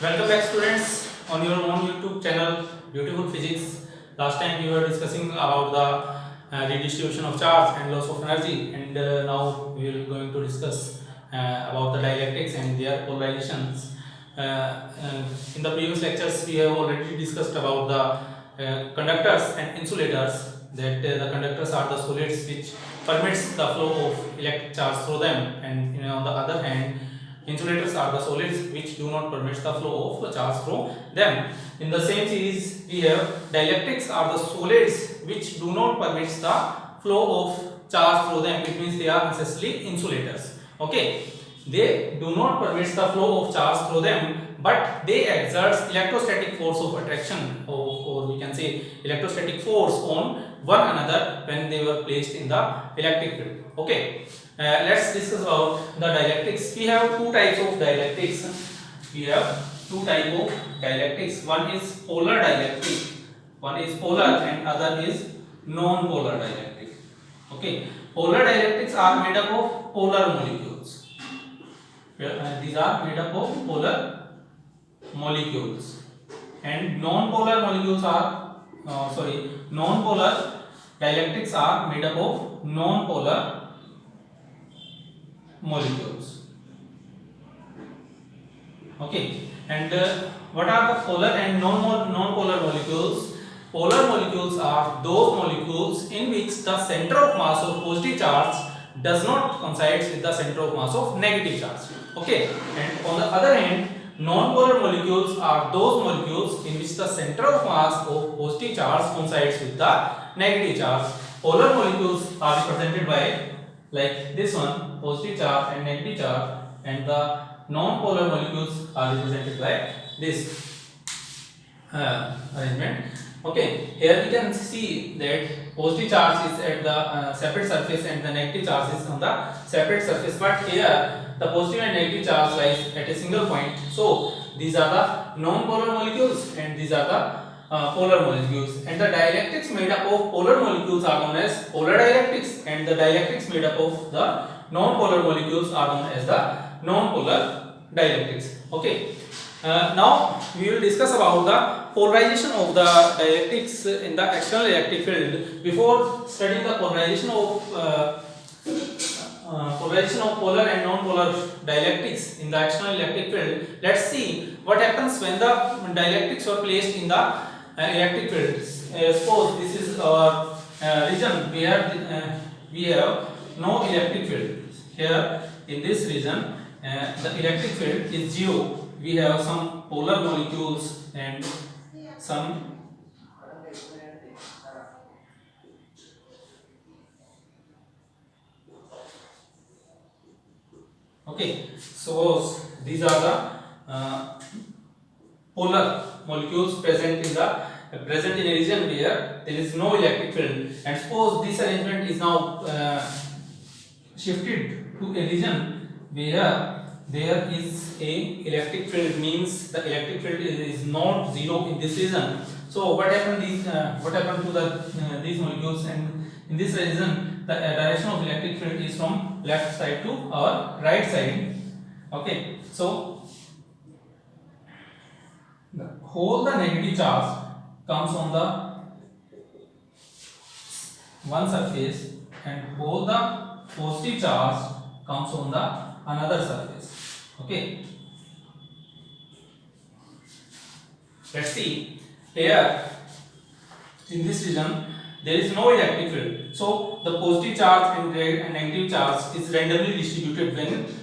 Welcome back students on your own YouTube channel Beautiful Physics. Last time we were discussing about the redistribution of charge and loss of energy, and now we are going to discuss about the dielectrics and their polarizations. Uh, in the previous lectures we have already discussed about the conductors and insulators, that the conductors are the solids which permits the flow of electric charge through them, and on the other hand insulators are the solids which do not permit the flow of charge through them. In the same series, we have dielectrics are the solids which do not permit the flow of charge through them. It means they are necessarily insulators. Okay, they do not permit the flow of charge through them, but they exert electrostatic force of attraction, or we can say electrostatic force on one another when they were placed in the electric field. Okay. Let's discuss about the dielectrics. We have two types of dielectrics. We have two types of dielectrics. One is polar dielectric. One is polar and other is non-polar dielectric. Okay. Polar dielectrics are made up of polar molecules. These are made up of polar molecules. And non-polar molecules are non-polar dielectrics are made up of non-polar molecules. Okay, and what are the polar and non-polar molecules? Polar molecules are those molecules in which the center of mass of positive charge does not coincide with the center of mass of negative charge. Okay, and on the other hand, non-polar molecules are those molecules in which the center of mass of positive charge coincides with the negative charge. Polar molecules are represented by, like this one, positive charge and negative charge, and the non-polar molecules are represented by this arrangement. Okay, here we can see that positive charge is at the separate surface and the negative charge is on the separate surface, but here the positive and negative charge lies at a single point. So these are the non-polar molecules and these are the polar molecules, and the dielectrics made up of polar molecules are known as polar dielectrics, and the dielectrics made up of the non-polar molecules are known as the non-polar dielectrics. Okay, now we will discuss about the polarization of the dielectrics in the external electric field. Before studying the polarization of polar and non-polar dielectrics in the external electric field, let's see what happens when the dielectrics are placed in the electric field. Suppose this is our region where we have no electric field. Here in this region, the electric field is zero. We have some polar molecules and some okay. So these are the polar molecules present in a region where there is no electric field, and suppose this arrangement is now shifted to a region where there is a electric field, means the electric field is not zero in this region. So what happened to these molecules, and in this region the direction of electric field is from left side to our right side. Okay, so the negative charge comes on the one surface and whole the positive charge comes on the another surface. Okay, let's see here in this region there is no electric field, so the positive charge and negative charge is randomly distributed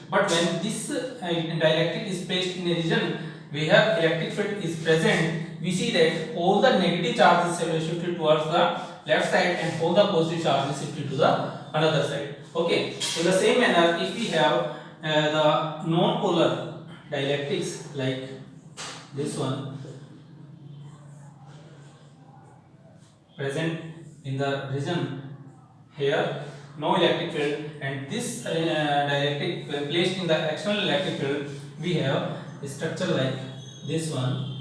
but when this dielectric is placed in a region where electric field is present, we see that all the negative charge is shifted towards the left side and all the positive charge is shifted to the another side. Okay, in the same manner, if we have the non-polar dielectrics like this one present in the region here no electric field, and this dielectric placed in the external electric field, we have a structure like this one.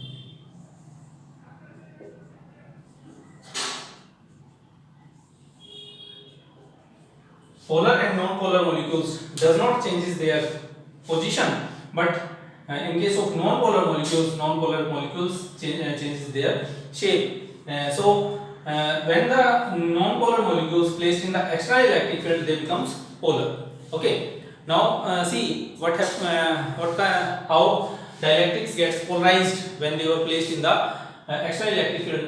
Polar and non-polar molecules does not changes their position, but In case of non-polar molecules changes their shape. When the non-polar molecules placed in the external electric field, they becomes polar. Okay. Now see how dielectrics gets polarized when they were placed in the external electric field.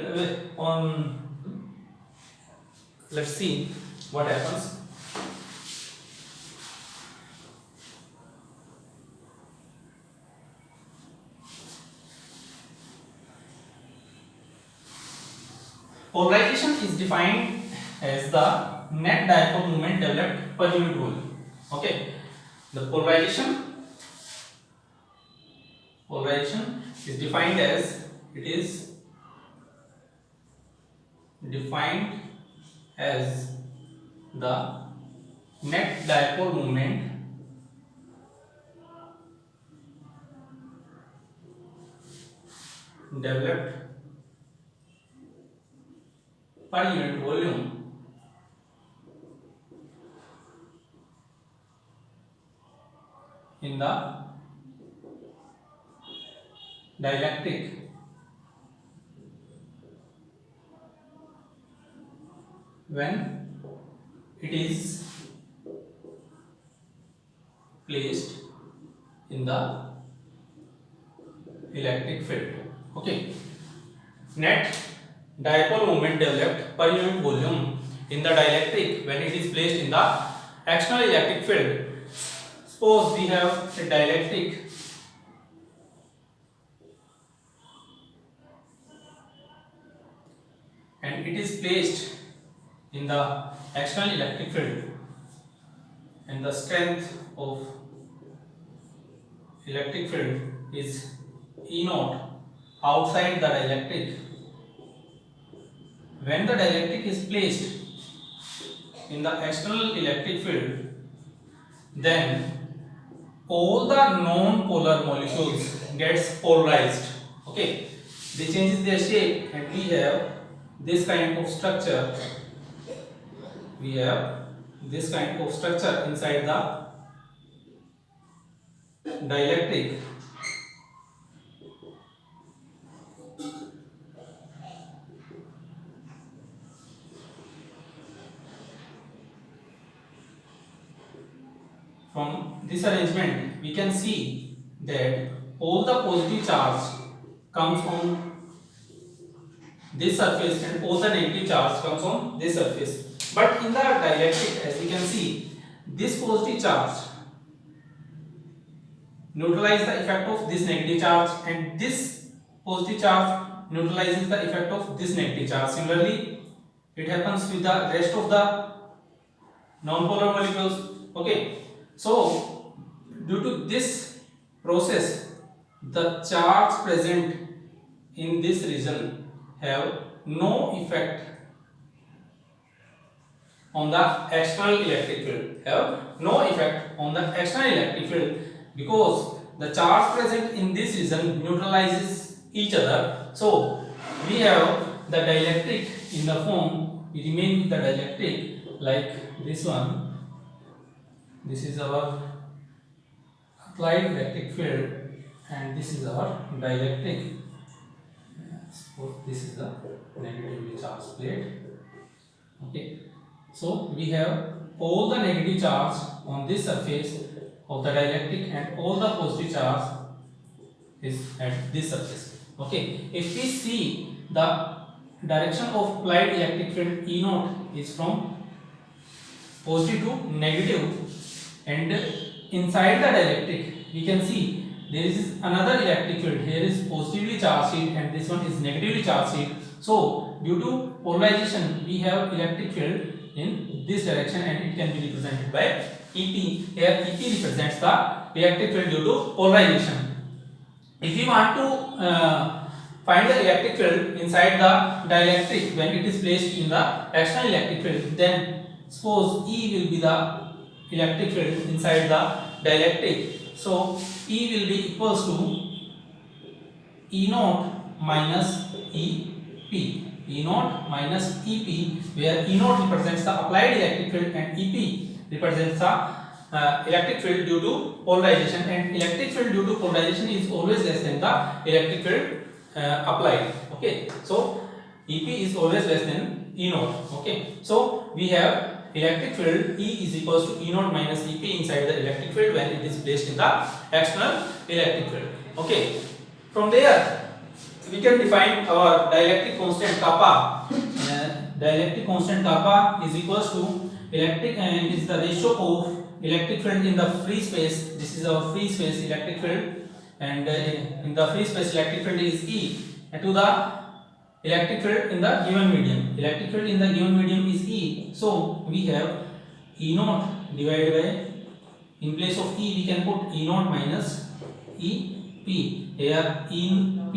Let's see what happens. Polarization is defined as the net dipole moment developed per unit volume. Okay, the polarization is defined as the net dipole moment developed per unit volume in the dielectric when it is placed in the electric field. Okay, net dipole moment developed per unit volume in the dielectric when it is placed in the external electric field. Suppose we have a dielectric and it is placed in the external electric field, and the strength of electric field is E naught outside the dielectric. When the dielectric is placed in the external electric field, then all the non-polar molecules gets polarized. Okay, they changes their shape and we have this kind of structure. Inside the dielectric. From this arrangement, we can see that all the positive charge comes on this surface and all the negative charge comes on this surface. But in the dielectric, as we can see, this positive charge neutralizes the effect of this negative charge, and this positive charge neutralizes the effect of this negative charge. Similarly, it happens with the rest of the non-polar molecules. Okay, so due to this process, the charge present in this region have no effect on the external electric field. Because the charge present in this region neutralizes each other. So we have the dielectric in the form, we remain with the dielectric like this one. This is our applied electric field and this is our dielectric. Suppose this is the negatively charged plate. Okay, so we have all the negative charge on this surface of the dielectric and all the positive charge is at this surface. Okay, if we see the direction of applied electric field E naught is from positive to negative, and inside the dielectric we can see there is another electric field. Here is positively charged sheet and this one is negatively charged sheet. So due to polarization we have electric field in this direction and it can be represented by EP. Here EP represents the electric field due to polarization. If you want to find the electric field inside the dielectric when it is placed in the external electric field, then suppose E will be the electric field inside the dielectric. So E will be equals to E naught minus EP. E naught minus EP, where E naught represents the applied electric field and EP represents the electric field due to polarization, and electric field due to polarization is always less than the electric field applied. Okay, so EP is always less than E naught. Okay, so we have electric field E is equals to E naught minus EP inside the electric field when it is placed in the external electric field. Okay, from there we can define our dielectric constant kappa. Dielectric constant kappa is equals to electric, and it is the ratio of electric field in the free space. This is our free space electric field, and in the free space electric field is E, and to the electric field in the given medium. Electric field in the given medium is E. So we have E naught divided by, in place of E we can put E naught minus EP. Here EP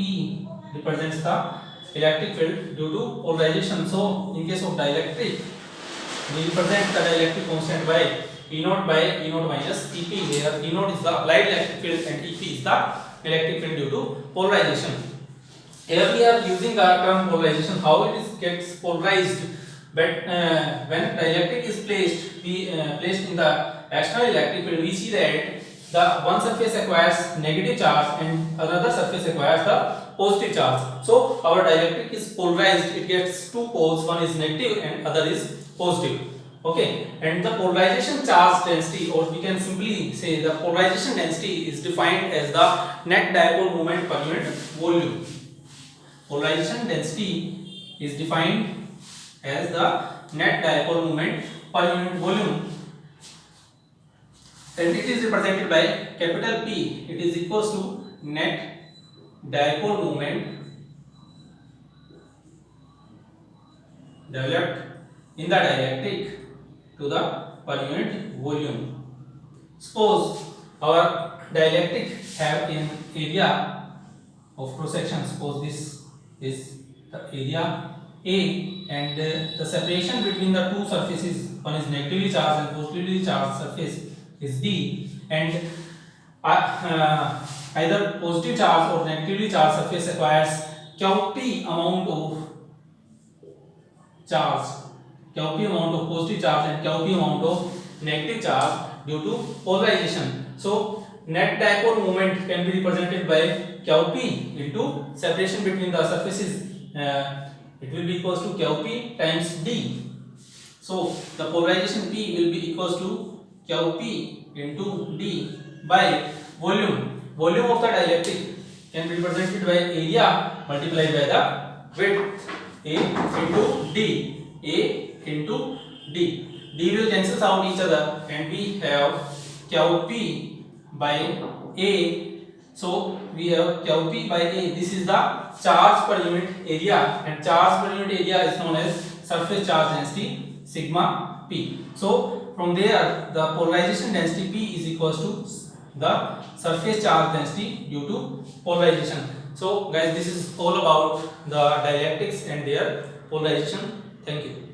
represents the electric field due to polarization. So in case of dielectric, we represent the dielectric constant by E naught minus EP. Here E naught is the applied electric field and EP is the electric field due to polarization. Here we are using the term polarization, how it is gets polarized. But when dielectric is placed in the external electric field, we see that the one surface acquires negative charge and another surface acquires the positive charge. So our dielectric is polarized, it gets two poles, one is negative and other is positive. Okay, and the polarization charge density, or we can simply say the polarization density, is defined as the net dipole moment per unit volume. Polarization density is defined as the net dipole moment per unit volume, and it is represented by capital P. It is equals to net dipole moment developed in the dielectric to the per unit volume. Suppose our dielectric have an area of cross section. Suppose this is the area A, and the separation between the two surfaces, one is negatively charged and positively charged surface, is D, and either positive charge or negatively charged surface acquires QP amount of charge, QP amount of positive charge and QP amount of negative charge due to polarization. So net dipole moment can be represented by QP into separation between the surfaces. It will be equals to QP times D. So the polarization P will be equals to QP into D by volume. Volume of the dielectric can be represented by area multiplied by the width, A into D. A into D. D will cancel out each other, and we have QP by A. So we have QP by A. This is the charge per unit area, and charge per unit area is known as surface charge density sigma P. So from there the polarization density P is equals to the surface charge density due to polarization. So guys, this is all about the dielectrics and their polarization. Thank you.